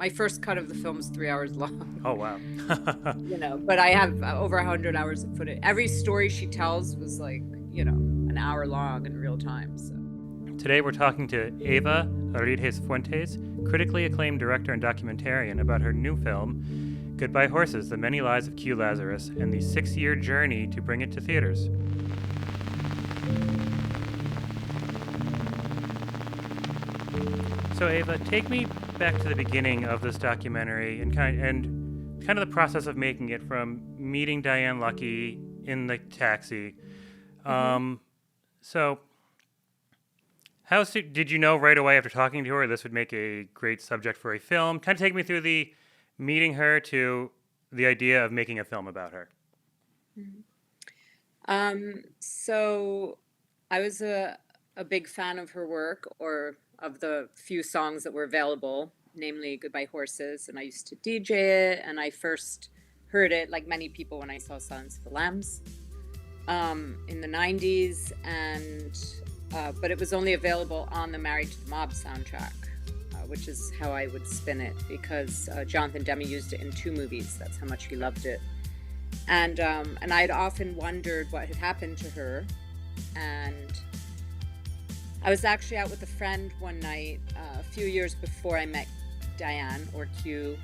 My first cut of the film is 3 hours long. Oh, wow. But I have over 100 hours of footage. Every story she tells was like, an hour long in real time. So. Today we're talking to Eva Aridjis Fuentes, critically acclaimed director and documentarian, about her new film, Goodbye Horses, The Many Lives of Q Lazzarus, and the 6-year journey to bring it to theaters. So Eva, take me back to the beginning of this documentary and kind of the process of making it, from meeting Diane Lucky in the taxi. So did you know right away after talking to her this would make a great subject for a film? Kind of take me through the meeting her to the idea of making a film about her. So I was a big fan of her work, or of the few songs that were available, namely Goodbye Horses, and I used to DJ it, and I first heard it, like many people, when I saw Silence of the Lambs in the 90s, but it was only available on the Married to the Mob soundtrack, which is how I would spin it, because Jonathan Demme used it in 2 movies. That's how much he loved it. And I'd often wondered what had happened to her. And I was actually out with a friend one night a few years before I met Diane, or Q,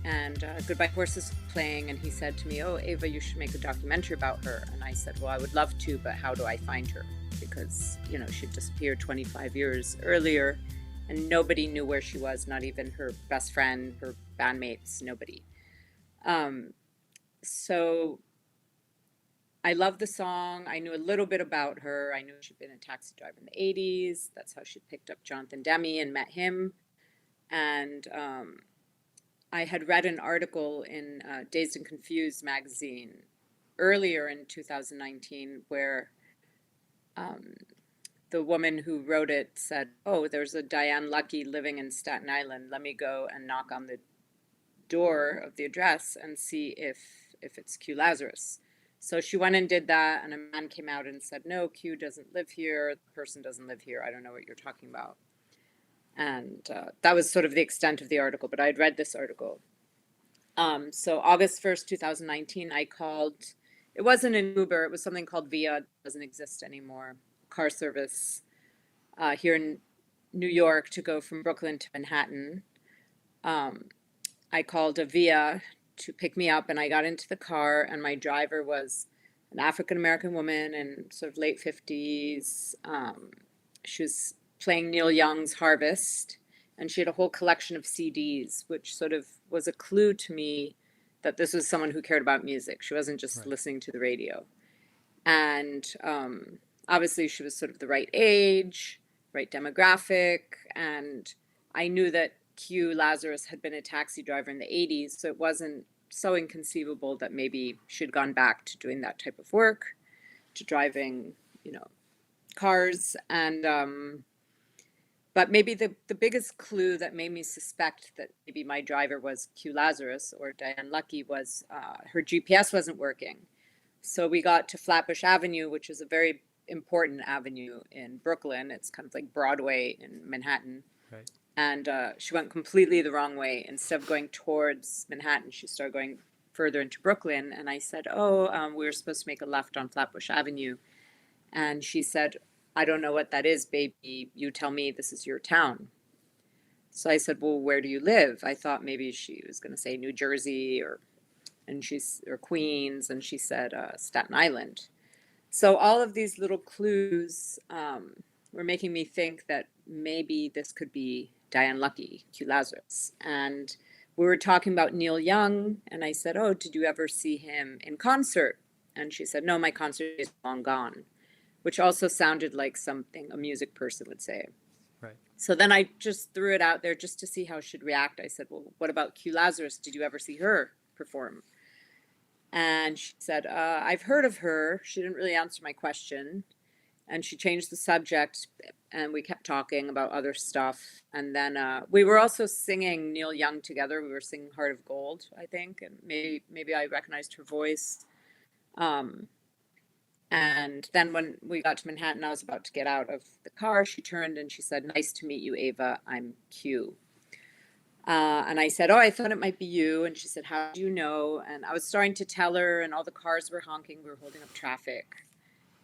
and Goodbye Horses was playing, and he said to me, "Oh, Eva, you should make a documentary about her." And I said, "Well, I would love to, but how do I find her?" Because, she'd disappeared 25 years earlier, and nobody knew where she was, not even her best friend, her bandmates, nobody. So I loved the song. I knew a little bit about her. I knew she'd been a taxi driver in the 80s. That's how she picked up Jonathan Demme and met him. And I had read an article in Dazed and Confused magazine earlier in 2019 where the woman who wrote it said, "Oh, there's a Diane Lucky living in Staten Island. Let me go and knock on the door of the address and see if it's Q Lazzarus." So she went and did that, and a man came out and said, "No, Q doesn't live here. The person doesn't live here. I don't know what you're talking about." And that was sort of the extent of the article, but I had read this article. So August 1st, 2019, I called. It wasn't an Uber. It was something called Via. It doesn't exist anymore. Car service here in New York to go from Brooklyn to Manhattan. I called a Via to pick me up, and I got into the car, and my driver was an African-American woman in sort of late 50s. She was playing Neil Young's Harvest, and she had a whole collection of CDs, which sort of was a clue to me that this was someone who cared about music. She wasn't just listening to the radio. And obviously she was sort of the right age, right demographic, and I knew that Q Lazzarus had been a taxi driver in the 80s, so it wasn't so inconceivable that maybe she'd gone back to doing that type of work, to driving, cars. And but maybe the biggest clue that made me suspect that maybe my driver was Q Lazzarus or Diane Lucky was her GPS wasn't working. So we got to Flatbush Avenue, which is a very important avenue in Brooklyn. It's kind of like Broadway in Manhattan. Right. And she went completely the wrong way. Instead of going towards Manhattan, she started going further into Brooklyn. And I said, we were supposed to make a left on Flatbush Avenue. And she said, "I don't know what that is, baby. You tell me, this is your town." So I said, "Well, where do you live?" I thought maybe she was going to say New Jersey or Queens. And she said Staten Island. So all of these little clues were making me think that maybe this could be Diane Lucky, Q Lazzarus. And we were talking about Neil Young, and I said, "Oh, did you ever see him in concert?" And she said, "No, my concert is long gone," which also sounded like something a music person would say. Right. So then I just threw it out there just to see how she'd react. I said, "Well, what about Q Lazzarus? Did you ever see her perform?" And she said, "I've heard of her." She didn't really answer my question. And she changed the subject, and we kept talking about other stuff. And then we were also singing Neil Young together. We were singing Heart of Gold, I think, and maybe I recognized her voice. And then when we got to Manhattan, I was about to get out of the car. She turned and she said, "Nice to meet you, Eva. I'm Q." And I said, oh, I thought it might be you. And she said, how do you know? And I was starting to tell her, and all the cars were honking. We were holding up traffic.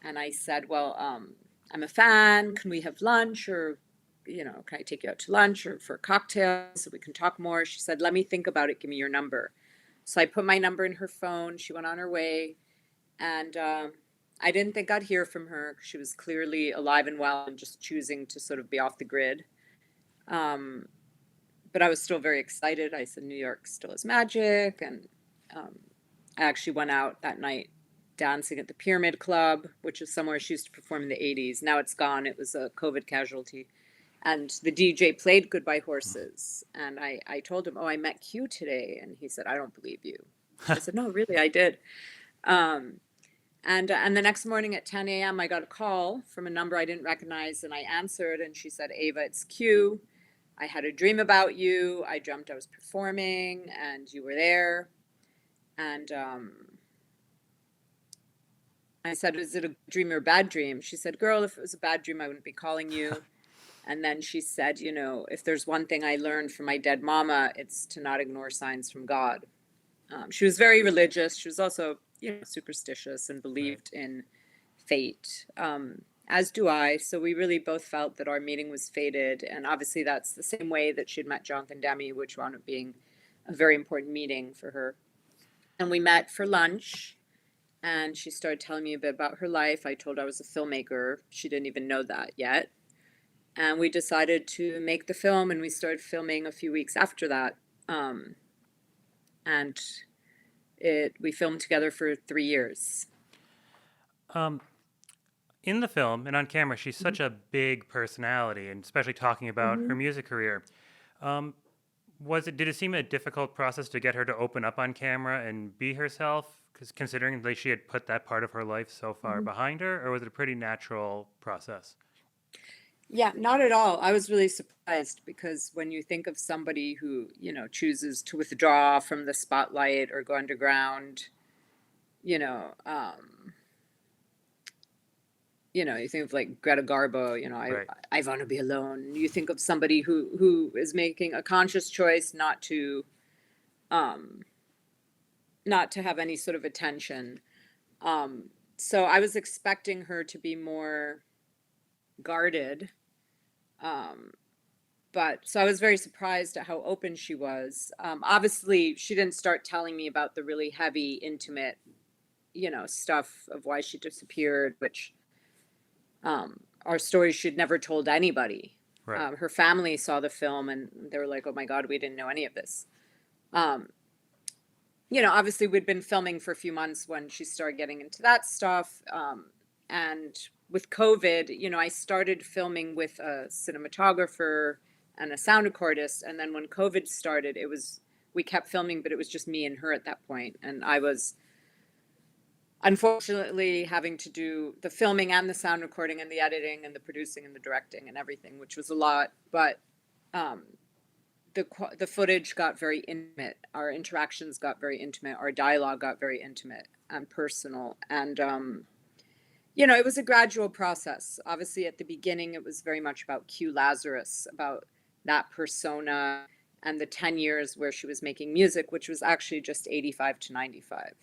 And I said, well, I'm a fan. Can we have lunch? Or, can I take you out to lunch or for a cocktail so we can talk more? She said, let me think about it. Give me your number. So I put my number in her phone. She went on her way. And I didn't think I'd hear from her. She was clearly alive and well and just choosing to sort of be off the grid. But I was still very excited. I said, New York still has magic. And I actually went out that night dancing at the Pyramid Club, which is somewhere she used to perform in the 80s. Now it's gone. It was a COVID casualty. And the DJ played Goodbye Horses. And I told him, oh, I met Q today. And he said, I don't believe you. I said, no, really, I did. And the next morning at 10 a.m., I got a call from a number I didn't recognize. And I answered. And she said, Eva, it's Q. I had a dream about you. I dreamt I was performing and you were there. And I said, is it a dream or a bad dream? She said, girl, if it was a bad dream, I wouldn't be calling you. And then she said, if there's one thing I learned from my dead mama, it's to not ignore signs from God. She was very religious. She was also, superstitious and believed in fate, as do I. So we really both felt that our meeting was fated. And obviously that's the same way that she'd met Jonathan Demme, which wound up being a very important meeting for her. And we met for lunch. And she started telling me a bit about her life. I told her I was a filmmaker. She didn't even know that yet. And we decided to make the film, and we started filming a few weeks after that. And we filmed together for 3 years. In the film and on camera, she's such a big personality, and especially talking about her music career. Did it seem a difficult process to get her to open up on camera and be herself, considering that she had put that part of her life so far behind her, or was it a pretty natural process? Yeah, not at all. I was really surprised because when you think of somebody who, chooses to withdraw from the spotlight or go underground, you think of like Greta Garbo, Right. I want to be alone. You think of somebody who is making a conscious choice not to have any sort of attention. So I was expecting her to be more guarded. But so I was very surprised at how open she was. Obviously, she didn't start telling me about the really heavy, intimate, stuff of why she disappeared, which are stories she'd never told anybody. Right. Her family saw the film and they were like, oh my God, we didn't know any of this. Obviously we'd been filming for a few months when she started getting into that stuff. And with COVID, I started filming with a cinematographer and a sound recordist. And then when COVID started, we kept filming, but it was just me and her at that point. And I was unfortunately having to do the filming and the sound recording and the editing and the producing and the directing and everything, which was a lot. But the footage got very intimate. Our interactions got very intimate. Our dialogue got very intimate and personal. And, it was a gradual process. Obviously, at the beginning, it was very much about Q Lazzarus, about that persona and the 10 years where she was making music, which was actually just 85 to 95.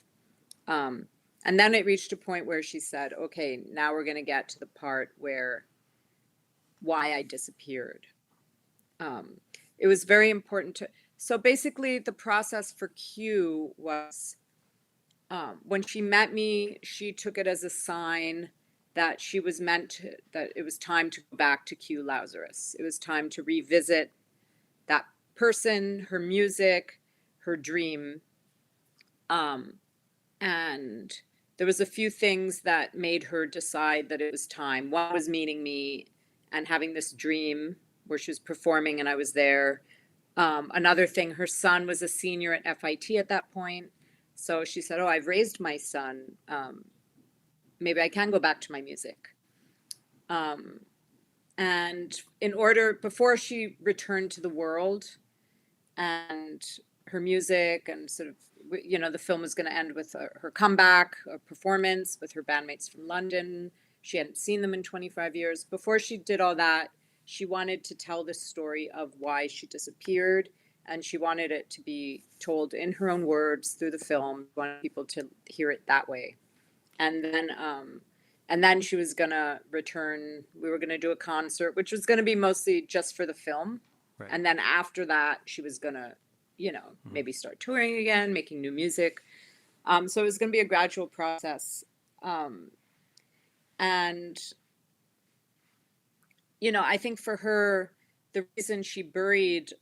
And then it reached a point where she said, okay, now we're going to get to the part why I disappeared. It was very important so basically the process for Q was, when she met me, she took it as a sign that that it was time to go back to Q Lazzarus. It was time to revisit that person, her music, her dream. And there was a few things that made her decide that it was time. One was meeting me and having this dream where she was performing and I was there. Another thing, her son was a senior at FIT at that point. So she said, oh, I've raised my son. Maybe I can go back to my music. And before she returned to the world and her music and sort of, the film was going to end with her comeback, a performance with her bandmates from London. She hadn't seen them in 25 years. Before she did all that, she wanted to tell the story of why she disappeared and she wanted it to be told in her own words through the film. Wanted people to hear it that way, and then she was gonna return. We were gonna do a concert, which was gonna be mostly just for the film, Right. and then after that, she was gonna, maybe start touring again, making new music. So it was gonna be a gradual process, and I think for her, the reason she buried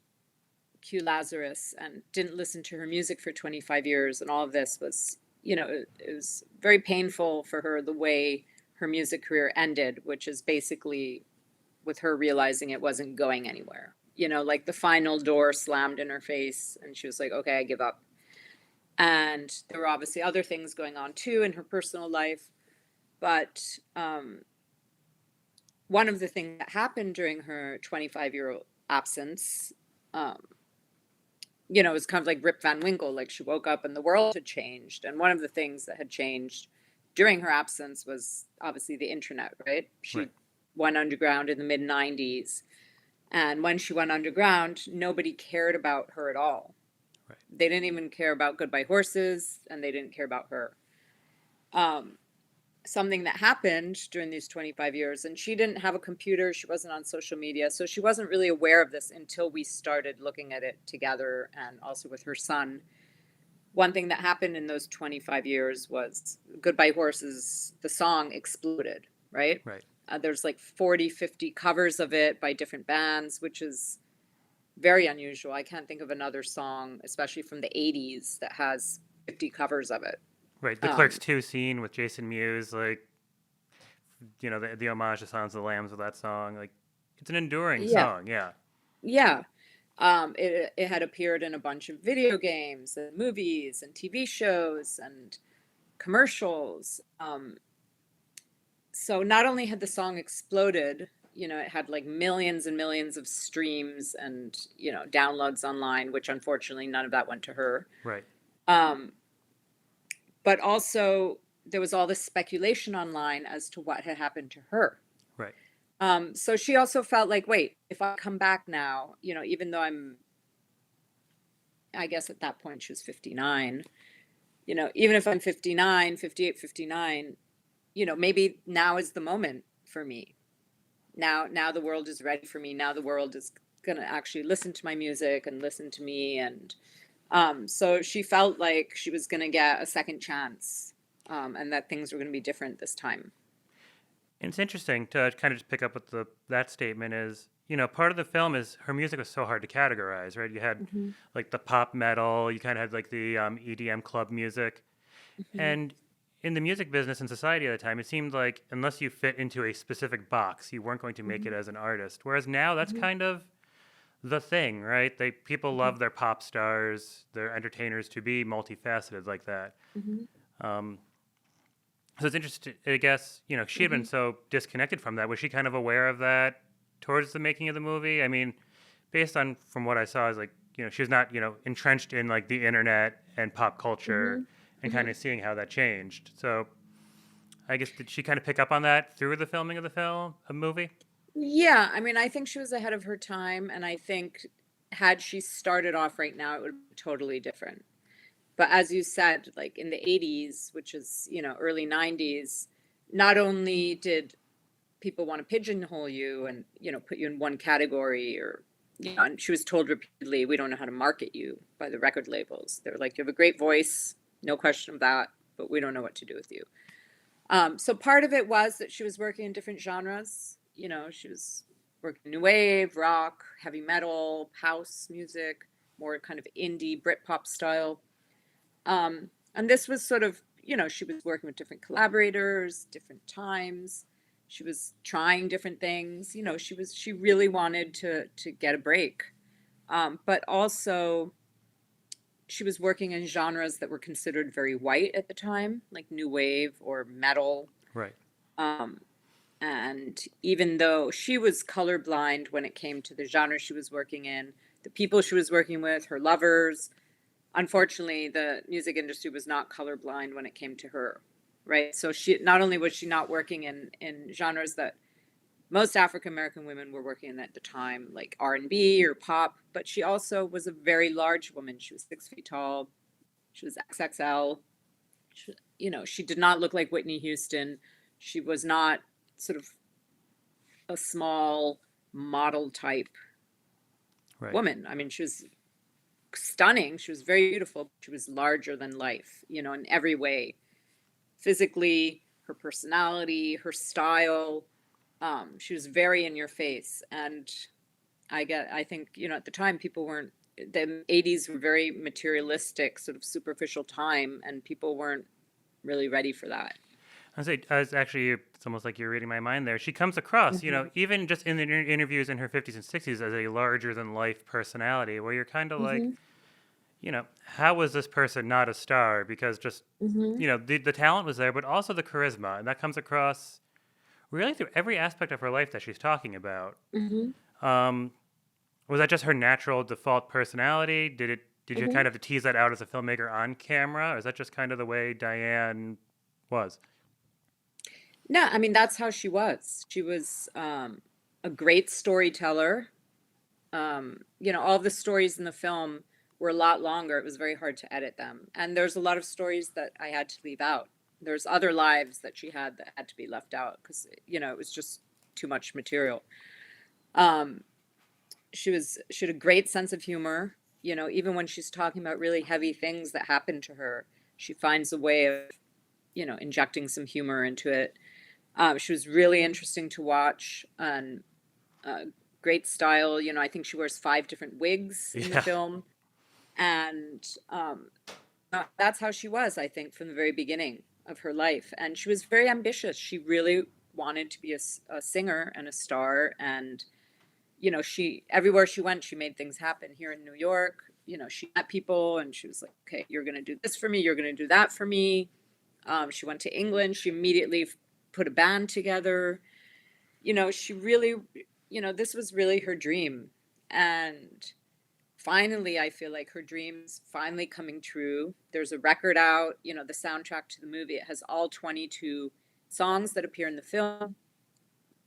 Q Lazzarus and didn't listen to her music for 25 years and all of this was, it was very painful for her the way her music career ended, which is basically with her realizing it wasn't going anywhere. Like the final door slammed in her face and she was like, okay, I give up. And there were obviously other things going on too in her personal life. But one of the things that happened during her 25-year absence, it was kind of like Rip Van Winkle, like she woke up and the world had changed. And one of the things that had changed during her absence was obviously the internet, right? She went underground in the mid 90s. And when she went underground, nobody cared about her at all. Right. They didn't even care about Goodbye Horses, and they didn't care about her. Something that happened during these 25 years, and she didn't have a computer, she wasn't on social media, so she wasn't really aware of this until we started looking at it together and also with her son. One thing that happened in those 25 years was Goodbye Horses, the song exploded, right? Right. There's like 40, 50 covers of it by different bands, which is very unusual. I can't think of another song, especially from the 80s, that has 50 covers of it. Right. The Clerks 2 scene with Jason Mewes, like, the homage to Silence of the Lambs with that song. Like, it's an enduring song. Yeah. Yeah. It had appeared in a bunch of video games and movies and TV shows and commercials. So not only had the song exploded, it had like millions and millions of streams and, downloads online, which unfortunately none of that went to her. Right. But also there was all this speculation online as to what had happened to her. Right. So she also felt like, wait, if I come back now, even though I guess at that point she was 59, even if I'm 59, 58, 59, maybe now is the moment for me. Now the world is ready for me. Now the world is going to actually listen to my music and listen to me. And so she felt like she was going to get a second chance, and that things were going to be different this time. And it's interesting to kind of just pick up with that statement is, part of the film is her music was so hard to categorize, right? You had like the pop metal, you kind of had like the EDM club music. And in the music business and society at the time, it seemed like unless you fit into a specific box, you weren't going to make it as an artist. Whereas now that's kind of the thing, right? People love their pop stars, their entertainers to be multifaceted like that. So it's interesting, I guess, she had been so disconnected from that. Was she kind of aware of that towards the making of the movie? I mean, from what I saw, I was like, she was not, entrenched in like the internet and pop culture and kind of seeing how that changed. So I guess, did she kind of pick up on that through the filming of the movie? Yeah, I mean, I think she was ahead of her time, and I think had she started off right now, it would be totally different. But as you said, like in the 80s, which is, early 90s, not only did people want to pigeonhole you and, put you in one category or, and she was told repeatedly, we don't know how to market you by the record labels. They're like, you have a great voice, no question of that, but we don't know what to do with you. So part of it was that she was working in different genres. She was working new wave, rock, heavy metal, house music, more kind of indie Britpop style. And this was sort of, she was working with different collaborators, different times. She was trying different things. She really wanted to get a break. But also she was working in genres that were considered very white at the time, like new wave or metal. Right. And even though she was colorblind when it came to the genre she was working in, the people she was working with, her lovers, unfortunately, the music industry was not colorblind when it came to her, right? So she not only was she not working in genres that most African American women were working at the time, like R&B or pop, but she also was a very large woman. She was 6 feet tall. She was XXL. She did not look like Whitney Houston. She was not sort of a small model type Right. woman. I mean, she was stunning. She was very beautiful. She was larger than life, in every way. Physically, her personality, her style. She was very in your face. And I think, at the time people weren't, the 80s were very materialistic, sort of superficial time, and people weren't really ready for that. I was actually, it's almost like you're reading my mind there. She comes across, Mm-hmm. even just in the interviews in her 50s and 60s as a larger than life personality, where you're kind of like, Mm-hmm. how was this person not a star? Because just, Mm-hmm. the talent was there, but also the charisma. And that comes across really through every aspect of her life that she's talking about. Mm-hmm. Um, was that just her natural default personality? Did you Mm-hmm. kind of have to tease that out as a filmmaker on camera? Or is that just kind of the way Diane was? No, I mean, that's how she was. She was a great storyteller. All the stories in the film were a lot longer. It was very hard to edit them. And there's a lot of stories that I had to leave out. There's other lives that she had that had to be left out because, it was just too much material. Um, she had a great sense of humor. Even when she's talking about really heavy things that happened to her, she finds a way of, injecting some humor into it. She was really interesting to watch and uh, great style. I think she wears 5 different wigs in the Yeah. film. And that's how she was, I think, from the very beginning of her life. And she was very ambitious. She really wanted to be a singer and a star. And, she everywhere she went, she made things happen. Here in New York, she met people and she was like, okay, you're going to do this for me. You're going to do that for me. She went to England. She immediately put a band together. She really, this was really her dream. And finally, I feel like her dream's finally coming true. There's a record out, the soundtrack to the movie. It has all 22 songs that appear in the film.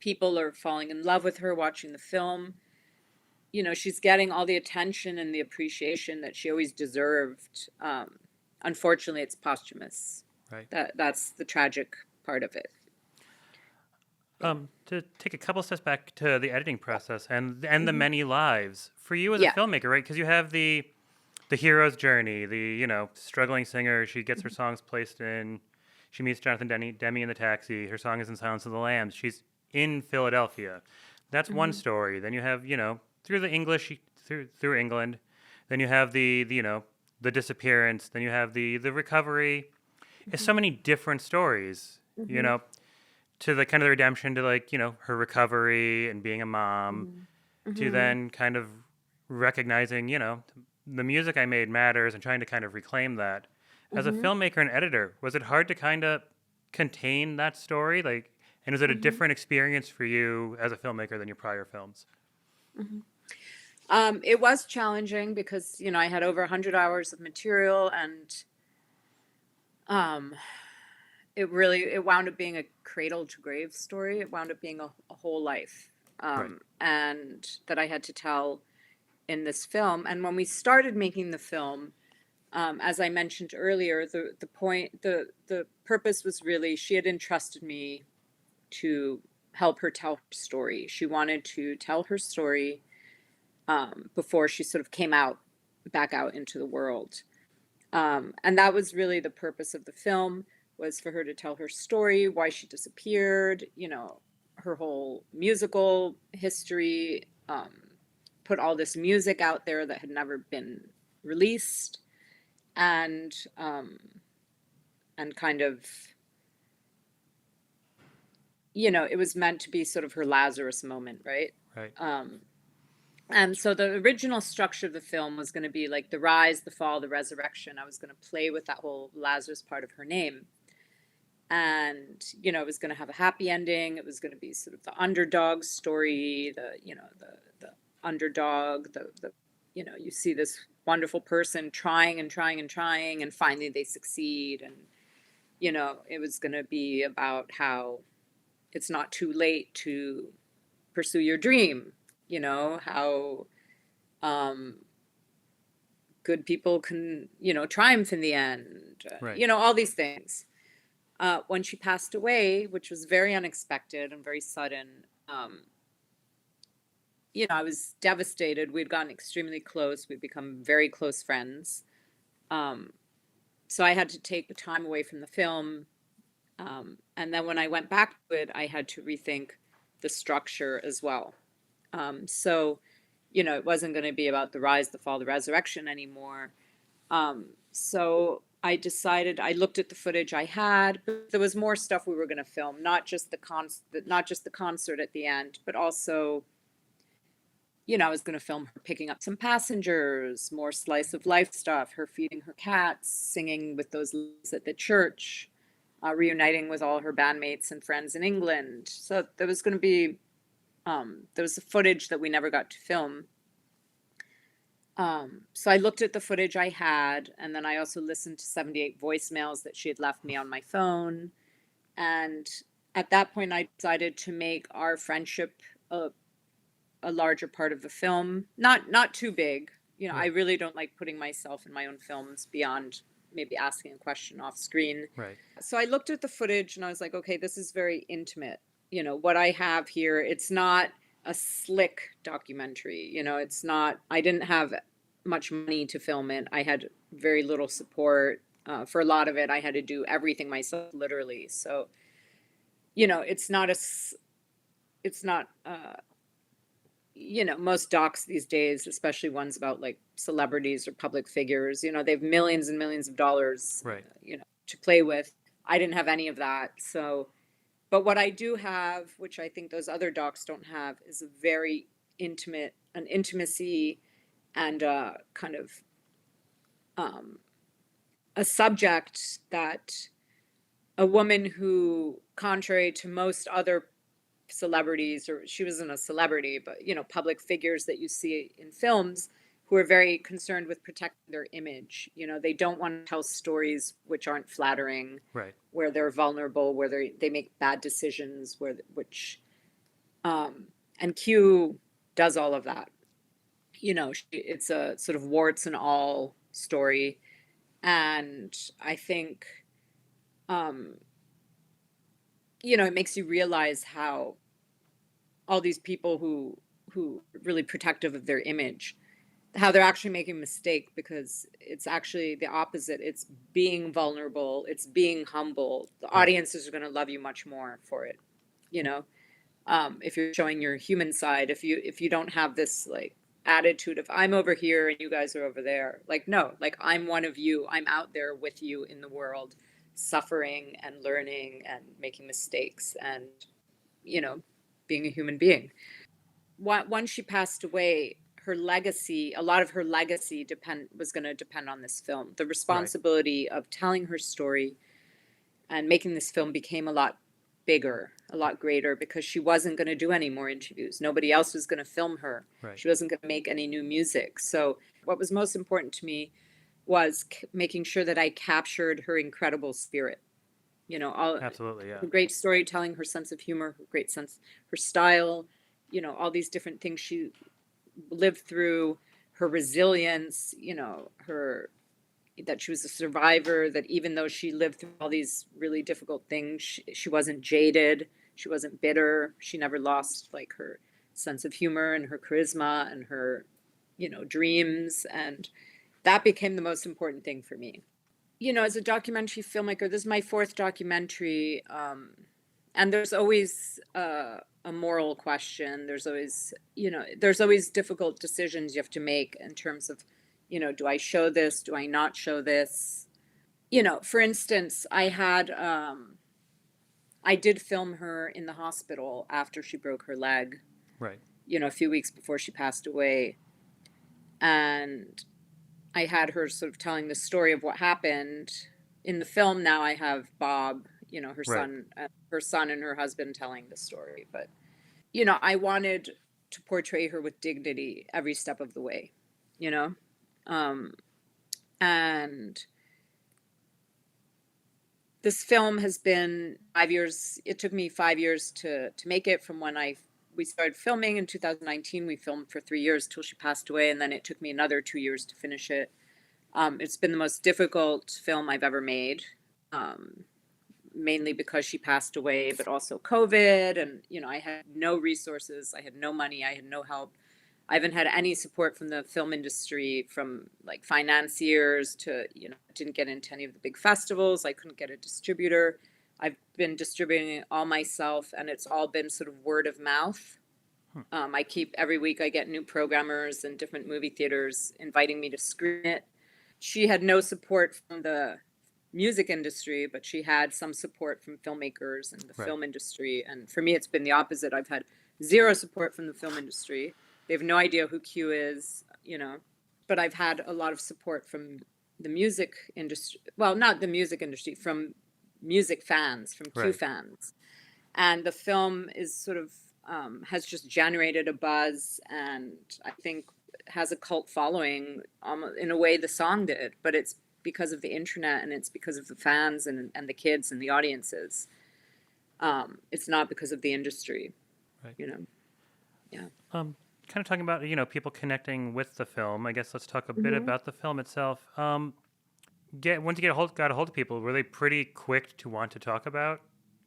People are falling in love with her watching the film. She's getting all the attention and the appreciation that she always deserved. Unfortunately, it's posthumous. Right. That's the tragic part of it. Yeah. To take a couple steps back to the editing process and the Mm-hmm. many lives for you as a Yeah. filmmaker, right? Because you have the hero's journey, the struggling singer. She gets her Mm-hmm. songs placed in. She meets Jonathan Demme in the taxi. Her song is in Silence of the Lambs. She's in Philadelphia. That's one Mm-hmm. story. Then you have through the English through England. Then you have the disappearance. Then you have the recovery. It's so many different stories. You Mm-hmm. know, to the kind of the redemption to her recovery and being a mom Mm-hmm. to Mm-hmm. then kind of recognizing the music I made matters and trying to kind of reclaim that. As a Mm-hmm. filmmaker and editor, was it hard to kind of contain that story? And is it a Mm-hmm. different experience for you as a filmmaker than your prior films? Mm-hmm. It was challenging because, I had over 100 hours of material, and um, it wound up being a cradle to grave story. It wound up being a whole life, Right. and that I had to tell in this film. And when we started making the film, as I mentioned earlier, the purpose was really she had entrusted me to help her tell her story. She wanted to tell her story before she sort of came back out into the world. And that was really the purpose of the film, was for her to tell her story, why she disappeared, her whole musical history, put all this music out there that had never been released, and kind of, it was meant to be sort of her Lazarus moment, right? Right. And so the original structure of the film was going to be like the rise, the fall, the resurrection. I was going to play with that whole Lazarus part of her name. And, it was going to have a happy ending. It was going to be sort of the underdog story, the underdog, you see this wonderful person trying and trying and trying, and finally they succeed. And, it was going to be about how it's not too late to pursue your dream, how um, good people can, triumph in the end, Right. all these things. When she passed away, which was very unexpected and very sudden, I was devastated. We'd gotten extremely close. We'd become very close friends. Um, so I had to take the time away from the film. And then when I went back to it, I had to rethink the structure as well. So, it wasn't going to be about the rise, the fall, the resurrection anymore. So I decided I looked at the footage I had, but there was more stuff we were going to film, not just the concert at the end, but also, I was going to film her picking up some passengers, more slice of life stuff, her feeding her cats, singing with those ladies at the church, reuniting with all her bandmates and friends in England. So there was going to be there was the footage that we never got to film. So I looked at the footage I had, and then I also listened to 78 voicemails that she had left me on my phone. And at that point, I decided to make our friendship a larger part of the film. Not too big. I Right. really don't like putting myself in my own films beyond maybe asking a question off screen. Right. So I looked at the footage and I was like, okay, this is very intimate. What I have here, it's not a slick documentary. It's not, I didn't have much money to film it. I had very little support. For a lot of it, I had to do everything myself, literally. So, it's not it's not, most docs these days, especially ones about like celebrities or public figures, they have millions and millions of dollars, Right. to play with. I didn't have any of that. So, but what I do have, which I think those other docs don't have, is a very an intimacy and kind of um, a subject that a woman who, contrary to most other celebrities, or she wasn't a celebrity, but public figures that you see in films, who are very concerned with protecting their image. They don't want to tell stories which aren't flattering, Right. where they're vulnerable, where they make bad decisions, and Q does all of that. It's a sort of warts and all story, and I think um, it makes you realize how all these people who are really protective of their image, how they're actually making a mistake, because it's actually the opposite. It's being vulnerable, it's being humble. The Right. audiences are going to love you much more for it, you know if you're showing your human side, if you don't have this like attitude of I'm over here and you guys are over there. Like, no, like, I'm one of you, I'm out there with you in the world, suffering and learning and making mistakes and you know being a human being. Once she passed away, her legacy, a lot of her legacy was going to depend on this film. The Right. responsibility of telling her story and making this film became a lot bigger, a lot greater, because she wasn't going to do any more interviews. Nobody else was going to film her. Right. She wasn't going to make any new music. So, what was most important to me was making sure that I captured her incredible spirit. All Absolutely. Yeah. her great storytelling, her sense of humor, her great sense, her style, all these different things she lived through, her resilience, her that she was a survivor, that even though she lived through all these really difficult things, she wasn't jaded, she wasn't bitter, she never lost like her sense of humor and her charisma and her, dreams. And that became the most important thing for me. As a documentary filmmaker, this is my fourth documentary. And there's always a moral question. There's always difficult decisions you have to make in terms of, do I show this? Do I not show this? For instance, I did film her in the hospital after she broke her leg, Right. a few weeks before she passed away. And I had her sort of telling the story of what happened. In the film now I have Bob, Right. her son and her husband telling the story. But, I wanted to portray her with dignity every step of the way, you know? Um, and this film has been 5 years. It took me 5 years to make it from when I we started filming in 2019. We filmed for 3 years till she passed away, and then it took me another 2 years to finish it. It's been the most difficult film I've ever made, mainly because she passed away, but also COVID. And, I had no resources, I had no money, I had no help. I haven't had any support from the film industry, from like financiers to, didn't get into any of the big festivals. I couldn't get a distributor. I've been distributing it all myself, and it's all been sort of word of mouth. Every week I get new programmers and different movie theaters inviting me to screen it. She had no support from the music industry, but she had some support from filmmakers and the Right. film industry. And for me, it's been the opposite. I've had zero support from the film industry. They have no idea who Q is, but I've had a lot of support from the music industry. Well, not the music industry, from music fans, from Q Right. fans. And the film is sort of, has just generated a buzz, and I think has a cult following, in a way the song did, but it's because of the internet, and it's because of the fans and the kids and the audiences. It's not because of the industry, Right. Yeah. Kind of talking about people connecting with the film. I guess let's talk a bit about the film itself. Once you got a hold of people, were they pretty quick to want to talk about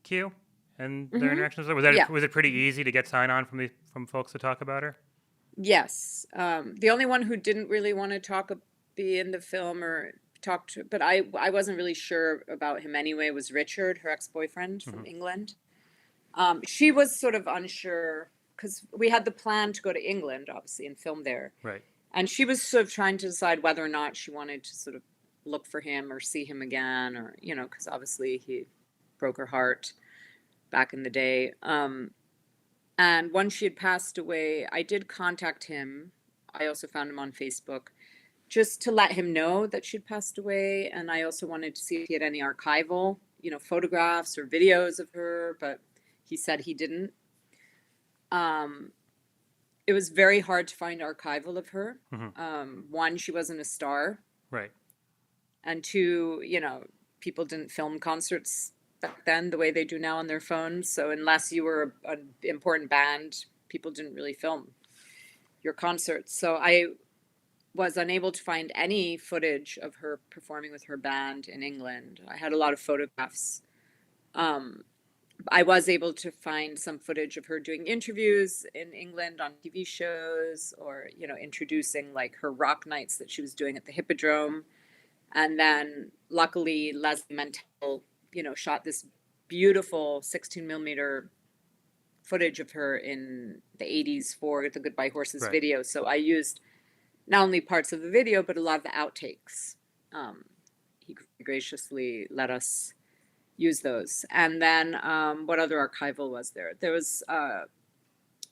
Q and their interactions? Yeah. Was it pretty easy to get sign on from folks to talk about her? Yes. The only one who didn't really want to be in the film or talk to, but I wasn't really sure about him anyway, was Richard, her ex-boyfriend from England. She was sort of unsure because we had the plan to go to England, obviously, and film there. Right. And she was sort of trying to decide whether or not she wanted to sort of look for him or see him again, or, because obviously he broke her heart back in the day. And once she had passed away, I did contact him. I also found him on Facebook just to let him know that she'd passed away. And I also wanted to see if he had any archival, photographs or videos of her, but he said he didn't. It was very hard to find archival of her. One, she wasn't a star. Right. And two, people didn't film concerts back then the way they do now on their phones. So unless you were an important band, people didn't really film your concerts. So I was unable to find any footage of her performing with her band in England. I had a lot of photographs. I was able to find some footage of her doing interviews in England on TV shows, or, introducing like her rock nights that she was doing at the Hippodrome. And then luckily Leslie Mantel, shot this beautiful 16 millimeter footage of her in the 80s for the Goodbye Horses video. So I used not only parts of the video, but a lot of the outtakes. He graciously let us use those. And then what other archival was there? There was,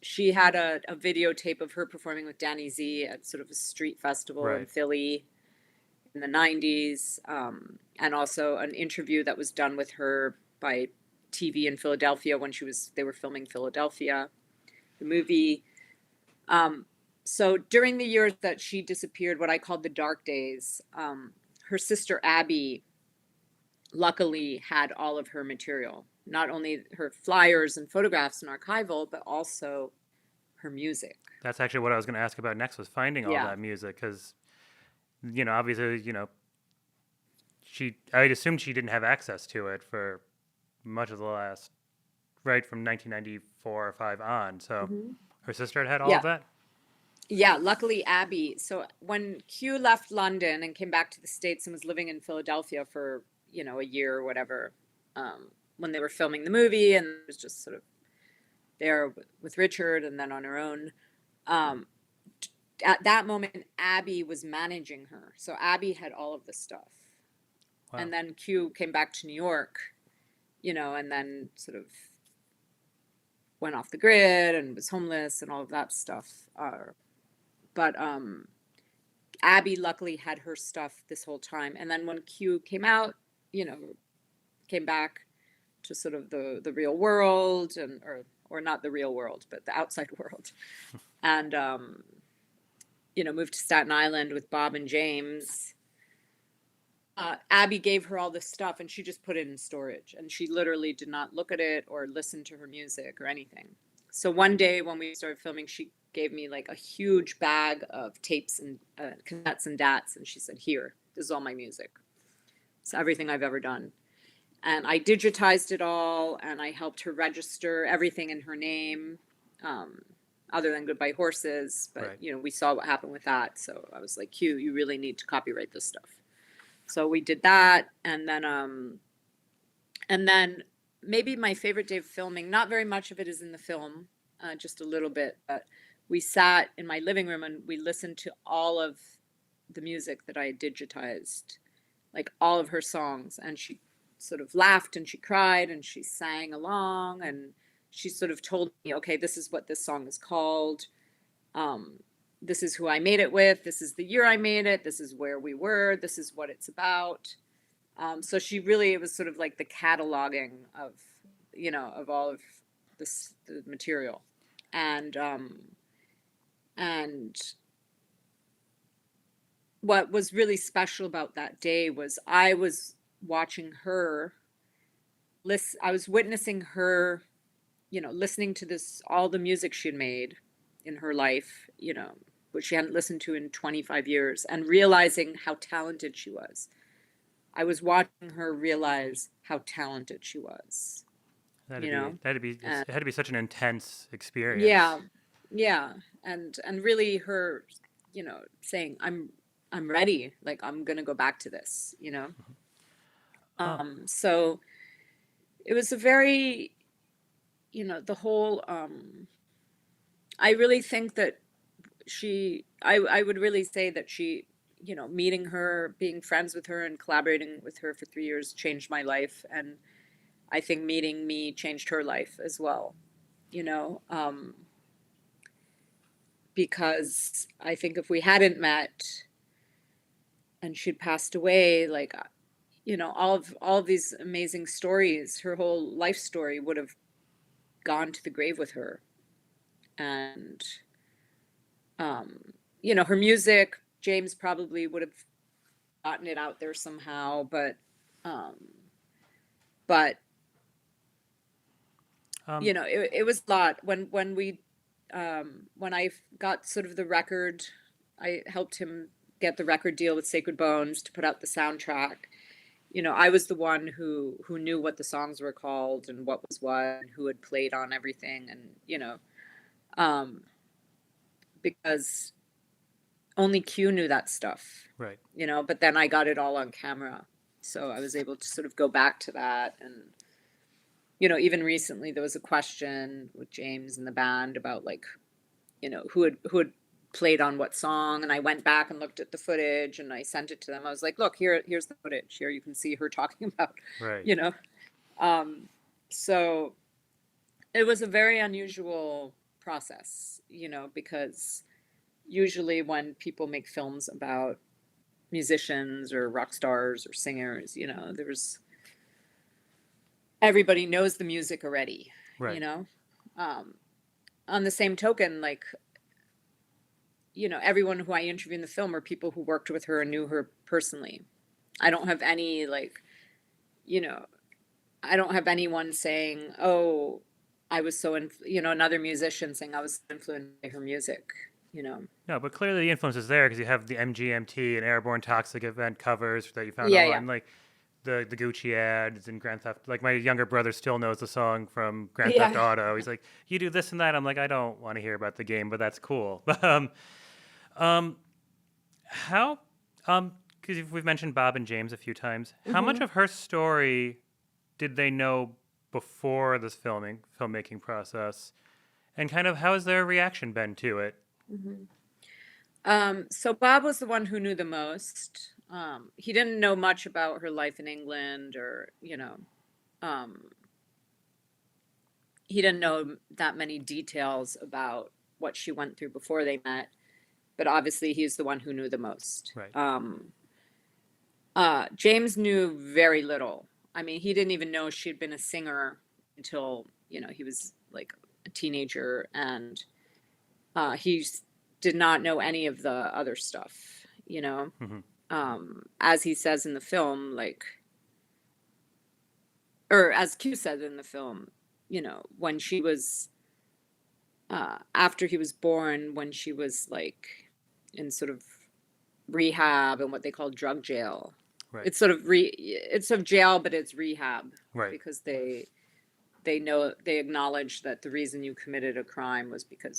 she had a videotape of her performing with Danny Z at sort of a street festival in Philly in the 90s, and also an interview that was done with her by TV in Philadelphia when they were filming Philadelphia, the movie. So during the years that she disappeared, what I called the dark days, her sister Abby luckily had all of her material, not only her flyers and photographs and archival, but also her music. That's actually what I was going to ask about next, was finding all that music, because obviously, I'd assume she didn't have access to it for much of the last, right, from 1994 or 5 on. So her sister had all of that? Yeah, luckily Abby. So when Q left London and came back to the States and was living in Philadelphia for, a year or whatever, when they were filming the movie, and was just sort of there with Richard and then on her own. At that moment, Abby was managing her. So Abby had all of the stuff. Wow. And then Q came back to New York, and then sort of went off the grid and was homeless and all of that stuff. But Abby luckily had her stuff this whole time. And then when Q came out, came back to sort of the real world, or not the real world, but the outside world. And, moved to Staten Island with Bob and James. Abby gave her all this stuff, and she just put it in storage. And she literally did not look at it or listen to her music or anything. So one day when we started filming, she gave me like a huge bag of tapes and cassettes and dats, and she said, "Here, this is all my music. It's everything I've ever done." And I digitized it all, and I helped her register everything in her name, um, other than Goodbye Horses. But Right. you know, we saw what happened with that, so I was like, "Q, you really need to copyright this stuff." So we did that, and then maybe my favorite day of filming. Not very much of it is in the film, just a little bit. But we sat in my living room and we listened to all of the music that I had digitized, like all of her songs, and she sort of laughed and she cried and she sang along, and she sort of told me, okay, this is what this song is called. This is who I made it with. This is the year I made it. This is where we were. This is what it's about. So she really, it was sort of like the cataloging of, you know, of all of this the material, and and what was really special about that day was I was watching her listen. I was witnessing her, you know, listening to this, all the music she had made in her life, you know, which she hadn't listened to in 25 years, and realizing how talented she was. I was watching her realize how talented she was, you know, and It had to be such an intense experience. yeah, yeah, and really her, you know, saying, I'm ready, like I'm gonna go back to this, you know. Oh, So it was a very, you know, the whole, I really think that I would really say that she, you know, meeting her, being friends with her and collaborating with her for 3 years changed my life. And I think meeting me changed her life as well, you know, because I think if we hadn't met and she'd passed away, like, you know, all of these amazing stories, her whole life story would have gone to the grave with her. And, you know, her music, James probably would have gotten it out there somehow, um, but um, you know, it was a lot when I got sort of the record. I helped him get the record deal with Sacred Bones to put out the soundtrack. You know, I was the one who knew what the songs were called and what was what and who had played on everything, and you know, um, because only Q knew that stuff, right. you know. But then I got it all on camera, so I was able to sort of go back to that. And you know, even recently there was a question with James and the band about, like, you know, who had played on what song, and I went back and looked at the footage and I sent it to them. I was like, look, here's the footage. Here you can see her talking about, Right. you know. Um, so it was a very unusual process, you know, because usually when people make films about musicians or rock stars or singers, you know, there's everybody knows the music already, you Right. know. Um, on the same token, like, you know, everyone who I interview in the film are people who worked with her and knew her personally. I don't have any, like, you know, I don't have anyone saying, "Oh, I was so," you know, another musician saying I was influenced by her music. You know. No, but clearly the influence is there because you have the MGMT and Airborne Toxic event covers that you found Yeah, yeah, online, like the Gucci ads and Grand Theft. Like my younger brother still knows the song from Grand Theft yeah. Auto. He's like, "You do this and that." I'm like, "I don't want to hear about the game, but that's cool." Um, how, because we've mentioned Bob and James a few times. How much Hmm. of her story did they know before this filmmaking process, and kind of how has their reaction been to it? Hmm. So Bob was the one who knew the most. He didn't know much about her life in England, or you know, um, he didn't know that many details about what she went through before they met. But obviously, he's the one who knew the most. Right. James knew very little. I mean, he didn't even know she'd been a singer until, you know, he was like a teenager, and he did not know any of the other stuff, you know. Hmm. As he says in the film, like, or as Q said in the film, you know, when she was after he was born, when she was like in sort of rehab and what they call drug jail. Right. It's sort of jail, but it's rehab Right. because they acknowledge that the reason you committed a crime was because,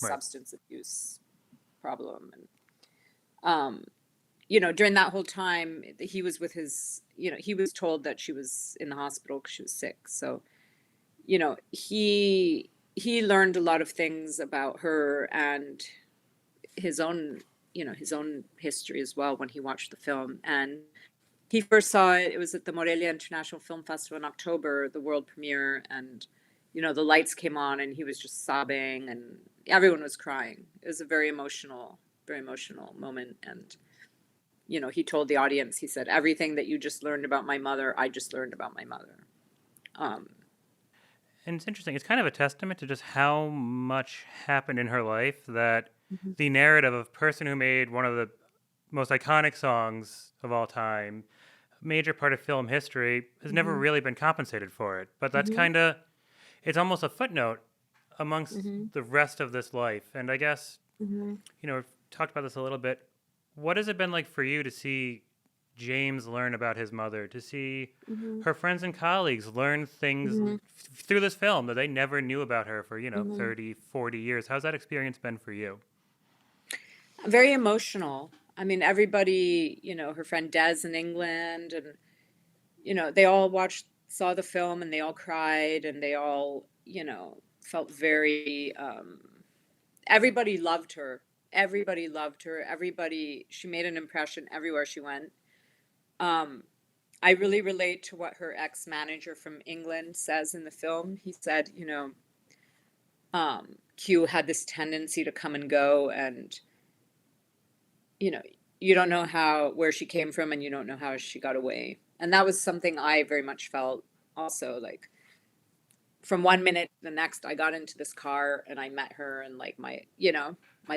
Right. substance abuse problem. And during that whole time, he was with his, he was told that she was in the hospital because she was sick. So, he learned a lot of things about her and his own, his own history as well when he watched the film. And he first saw it. It was at the Morelia International Film Festival in October, the world premiere, and the lights came on, and he was just sobbing, and everyone was crying. It was a very emotional moment. And he told the audience, he said, "Everything that you just learned about my mother, I just learned about my mother." And it's interesting. It's kind of a testament to just how much happened in her life that the narrative of a person who made one of the most iconic songs of all time, a major part of film history, has never really been compensated for it. But that's kind of, it's almost a footnote amongst the rest of this life. And I guess, we've talked about this a little bit. What has it been like for you to see James learn about his mother, to see her friends and colleagues learn things through this film that they never knew about her for, 30, 40 years? How's that experience been for you? Very emotional. I mean, everybody, her friend Des in England, and, they all saw the film, and they all cried, and they all, felt very, everybody loved her. Everybody loved her. She made an impression everywhere she went. I really relate to what her ex-manager from England says in the film. He said, Q had this tendency to come and go, and, you don't know where she came from, and you don't know how she got away. And that was something I very much felt also. Like, from one minute to the next, I got into this car and I met her, and like my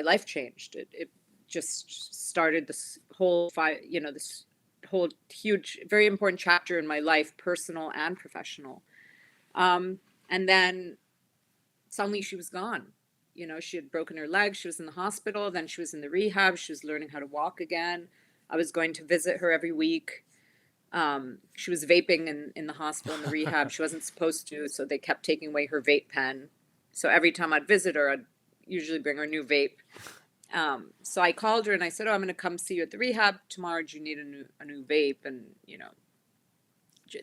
life changed. It just started this whole this whole huge, very important chapter in my life, personal and professional. And then suddenly she was gone. She had broken her leg. She was in the hospital. Then she was in the rehab. She was learning how to walk again. I was going to visit her every week. She was vaping in the hospital, in the rehab. She wasn't supposed to, so they kept taking away her vape pen. So every time I'd visit her, I'd usually bring her a new vape. So I called her and I said, "Oh, I'm going to come see you at the rehab tomorrow. Do you need a new vape?" And,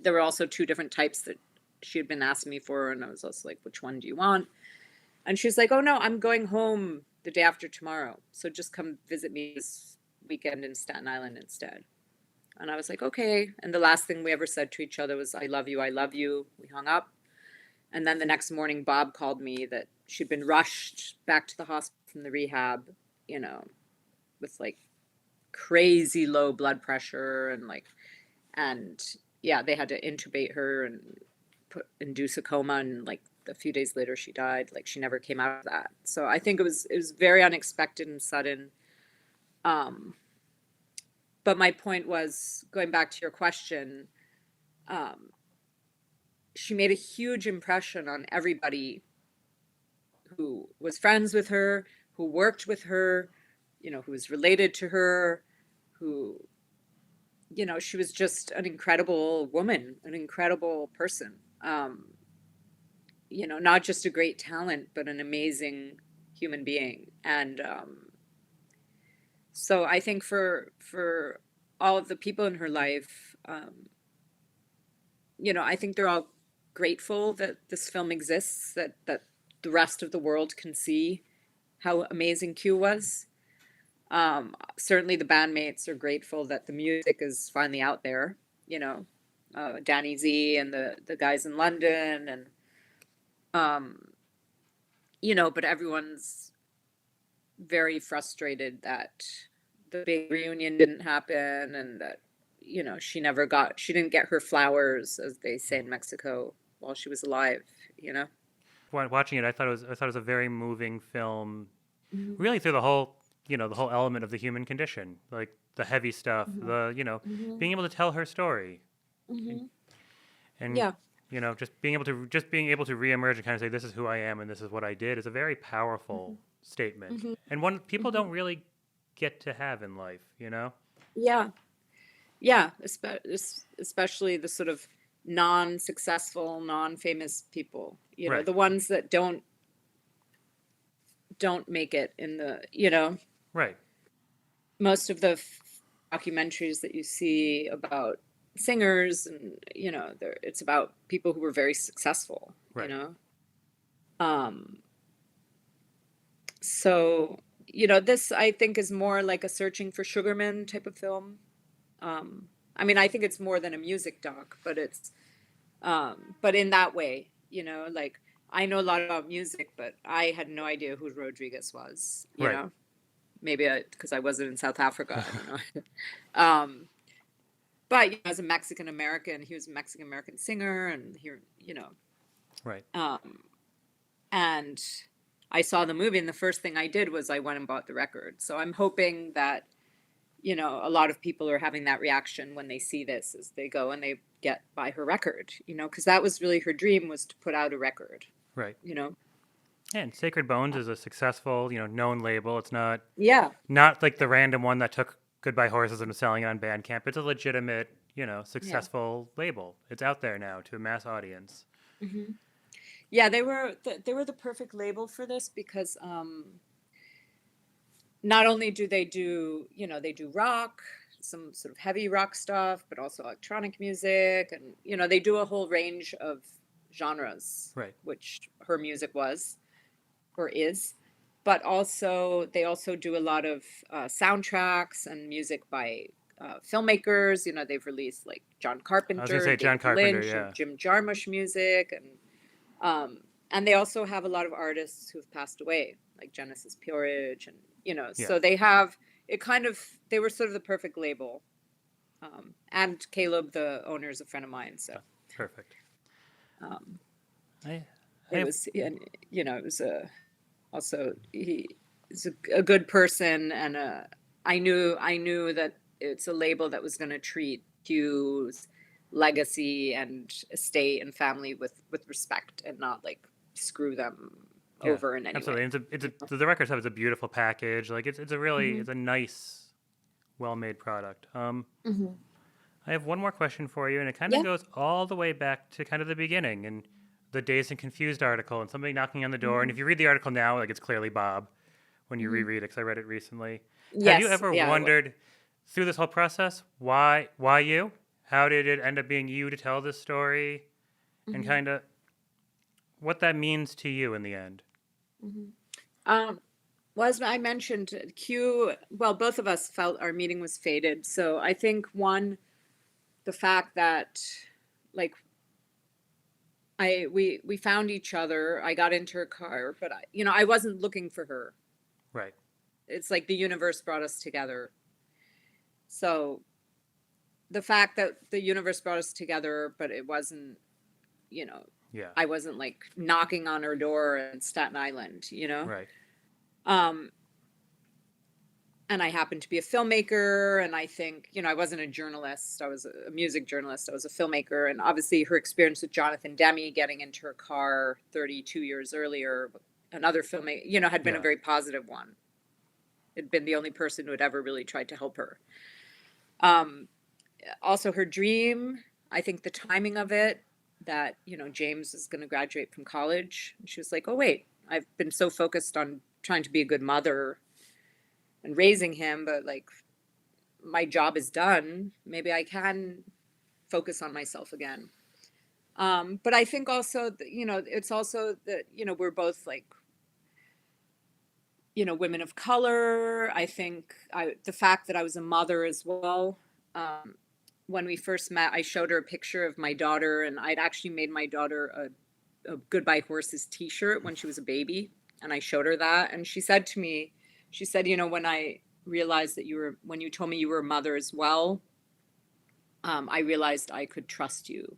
there were also two different types that she had been asking me for. And I was also like, "Which one do you want?" And she's like, "Oh, no, I'm going home the day after tomorrow. So just come visit me this weekend in Staten Island instead." And I was like, "Okay." And the last thing we ever said to each other was, "I love you, I love you." We hung up. And then the next morning, Bob called me that she'd been rushed back to the hospital from the rehab, with like crazy low blood pressure, and yeah, they had to intubate her and induce a coma. And like a few days later, she died. Like, she never came out of that. So I think it was very unexpected and sudden. But my point was, going back to your question, she made a huge impression on everybody who was friends with her, who worked with her, who was related to her, who, she was just an incredible woman, an incredible person. Not just a great talent, but an amazing human being. And so I think for all of the people in her life, I think they're all grateful that this film exists, that the rest of the world can see how amazing Q was. Certainly the bandmates are grateful that the music is finally out there, Danny Z and the guys in London, and but everyone's very frustrated that the big reunion didn't happen, and that she didn't get her flowers, as they say in Mexico, while she was alive. Watching it, I thought it was a very moving film, really through the whole the whole element of the human condition, like the heavy stuff, the being able to tell her story, and Yeah. You know, just being able to reemerge and kind of say, "This is who I am and this is what I did," is a very Hmm. powerful statement, Hmm. and one people Hmm. don't really get to have in life. You know. Yeah. Yeah. Especially the sort of non-successful, non-famous people, Right. the ones that don't make it in the, Right. most of the documentaries that you see about singers, and it's about people who were very successful, Right. um so this, I think, is more like a Searching for Sugarman type of film. I mean, I think it's more than a music doc, but it's but in that way, like, I know a lot about music, but I had no idea who Rodriguez was, Right. maybe because I wasn't in South Africa, I don't know. um but as a Mexican American, he was a Mexican American singer, and here, Right. um and I saw the movie, and the first thing I did was I went and bought the record. So I'm hoping that, a lot of people are having that reaction when they see this, as they go and they buy her record, because that was really her dream, was to put out a record, Right. you know. And Sacred Bones is a successful, known label. It's Yeah. not like the random one that took Goodbye Horses and was selling it on Bandcamp. It's a legitimate, Yeah. successful label. It's out there now to a mass audience. Hmm. Yeah, they were the perfect label for this, because not only do they do, they do rock, some sort of heavy rock stuff, but also electronic music, and they do a whole range of genres, Right. which her music was, or is. But also, they also do a lot of soundtracks and music by filmmakers. They've released like John I was gonna Carpenter say and John David Carpenter. Lynch Yeah. and Jim Jarmusch music, um, and they also have a lot of artists who have passed away, like Genesis Peerage, and Yeah. so they have it kind of. They were sort of the perfect label. And Caleb, the owner, is a friend of mine, so Oh, perfect. um, I I it have was, and it was a also he is a good person, and I knew that it's a label that was going to treat Q's legacy and estate and family with respect, and not like screw them yeah, over in any absolutely. way. The record stuff is a beautiful package. Like Hmm. it's a nice, well made product. Hmm. I have one more question for you, and it kind of Yeah. goes all the way back to kind of the beginning and the Dazed and Confused article and somebody knocking on the door. And Hmm. if you read the article now, like it's clearly Bob when you Hmm. reread it, because I read it recently. Have you Yes. ever Yeah. wondered through this whole process why you? How did it end up being you to tell this story, and Hmm. kind of what that means to you in the end? Hmm. Um, well, as I mentioned, Q. Well, both of us felt our meeting was fated. So I think, one, the fact that, like, we found each other. I got into her car, but I wasn't looking for her. Right. It's like the universe brought us together. So the fact that the universe brought us together, but it wasn't, you know, Yeah. I wasn't like knocking on her door in Staten Island. Right. Um, and I happened to be a filmmaker, and I think, I wasn't a journalist. I was a music journalist. I was a filmmaker, and obviously her experience with Jonathan Demme getting into her car 32 years earlier, another filmmaker, had been a Yeah. very positive one. Had been the only person who had ever really tried to help her. Um, Also her dream, I think the timing of it, that, James is going to graduate from college. And she was like, oh, wait, I've been so focused on trying to be a good mother and raising him, but like, my job is done. Maybe I can focus on myself again. But I think also, it's also that, we're both like, women of color. I think the fact that I was a mother as well. When we first met, I showed her a picture of my daughter, and I'd actually made my daughter a Goodbye Horses t-shirt when she was a baby. And I showed her that. And she said to me, she said, when I realized that when you told me you were a mother as well, I realized I could trust you.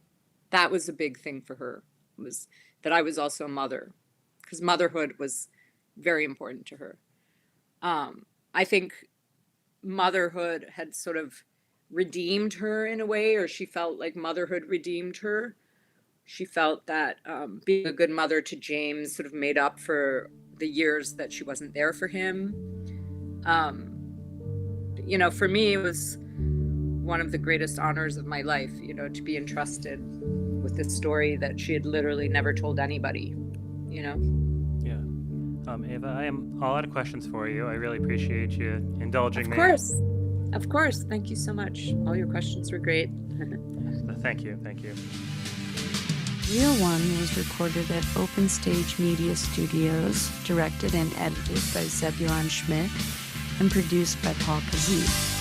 That was a big thing for her, was that I was also a mother, because motherhood was very important to her. I think motherhood had sort of redeemed her in a way, or she felt like motherhood redeemed her. She felt that being a good mother to James sort of made up for the years that she wasn't there for him. For me, it was one of the greatest honors of my life, to be entrusted with this story that she had literally never told anybody, you know? Yeah. Eva, I am all out of questions for you. I really appreciate you indulging me. Of course. Thank you so much. All your questions were great. Thank you. Reel One was recorded at Open Stage Media Studios, directed and edited by Zebulon Schmidt, and produced by Paul Kazee.